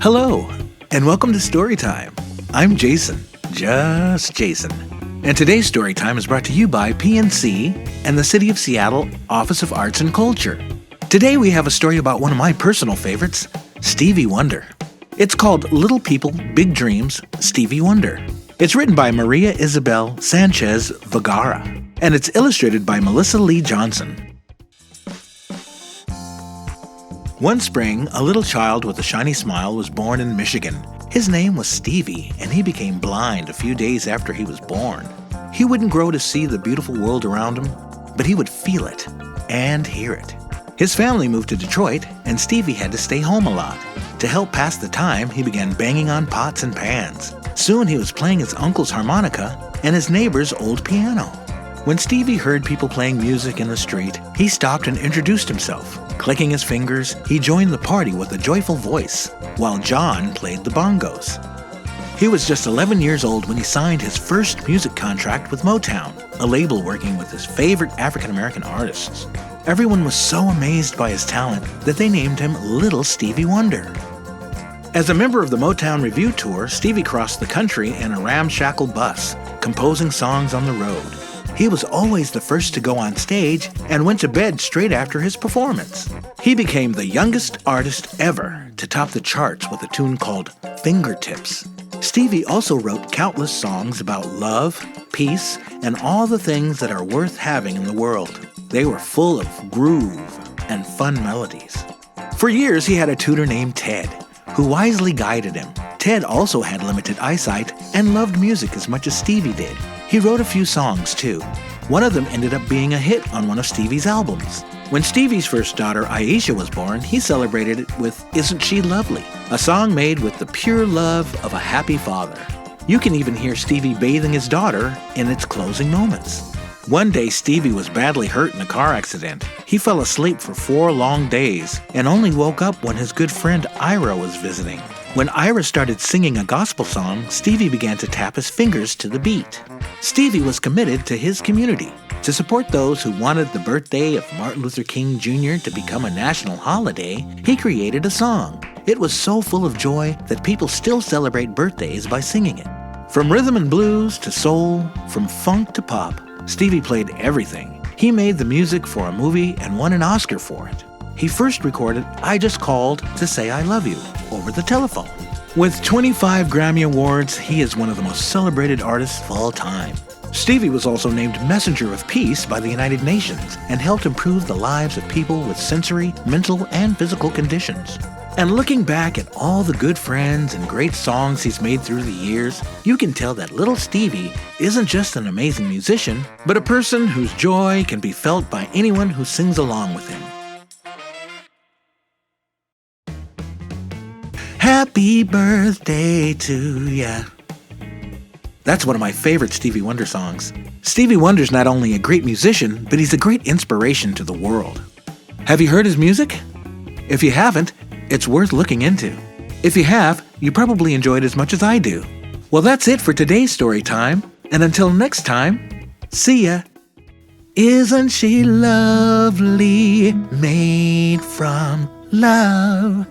Hello, and welcome to Storytime. I'm Jason, just Jason. And today's Storytime is brought to you by PNC and the City of Seattle Office of Arts and Culture. Today we have a story about one of my personal favorites, Stevie Wonder. It's called Little People, Big Dreams, Stevie Wonder. It's written by Maria Isabel Sanchez Vegara, and it's illustrated by Melissa Lee Johnson. One spring, a little child with a shiny smile was born in Michigan. His name was Stevie, and he became blind a few days after he was born. He wouldn't grow to see the beautiful world around him, but he would feel it and hear it. His family moved to Detroit, and Stevie had to stay home a lot. To help pass the time, he began banging on pots and pans. Soon he was playing his uncle's harmonica and his neighbor's old piano. When Stevie heard people playing music in the street, he stopped and introduced himself. Clicking his fingers, he joined the party with a joyful voice, while John played the bongos. He was just 11 years old when he signed his first music contract with Motown, a label working with his favorite African-American artists. Everyone was so amazed by his talent that they named him Little Stevie Wonder. As a member of the Motown Revue Tour, Stevie crossed the country in a ramshackle bus, composing songs on the road. He was always the first to go on stage and went to bed straight after his performance. He became the youngest artist ever to top the charts with a tune called Fingertips. Stevie also wrote countless songs about love, peace, and all the things that are worth having in the world. They were full of groove and fun melodies. For years, he had a tutor named Ted, who wisely guided him. Ted also had limited eyesight and loved music as much as Stevie did. He wrote a few songs, too. One of them ended up being a hit on one of Stevie's albums. When Stevie's first daughter, Aisha, was born, he celebrated it with Isn't She Lovely?, a song made with the pure love of a happy father. You can even hear Stevie bathing his daughter in its closing moments. One day, Stevie was badly hurt in a car accident. He fell asleep for 4 long days and only woke up when his good friend Ira was visiting. When Ira started singing a gospel song, Stevie began to tap his fingers to the beat. Stevie was committed to his community. To support those who wanted the birthday of Martin Luther King Jr. to become a national holiday, he created a song. It was so full of joy that people still celebrate birthdays by singing it. From rhythm and blues to soul, from funk to pop, Stevie played everything. He made the music for a movie and won an Oscar for it. He first recorded I Just Called to Say I Love You over the telephone. With 25 Grammy Awards, he is one of the most celebrated artists of all time. Stevie was also named Messenger of Peace by the United Nations and helped improve the lives of people with sensory, mental, and physical conditions. And looking back at all the good friends and great songs he's made through the years, you can tell that little Stevie isn't just an amazing musician, but a person whose joy can be felt by anyone who sings along with him. Happy birthday to ya. That's one of my favorite Stevie Wonder songs. Stevie Wonder's not only a great musician, but he's a great inspiration to the world. Have you heard his music? If you haven't, it's worth looking into. If you have, you probably enjoyed as much as I do. Well, that's it for today's story time, and until next time, see ya. Isn't she lovely, made from love?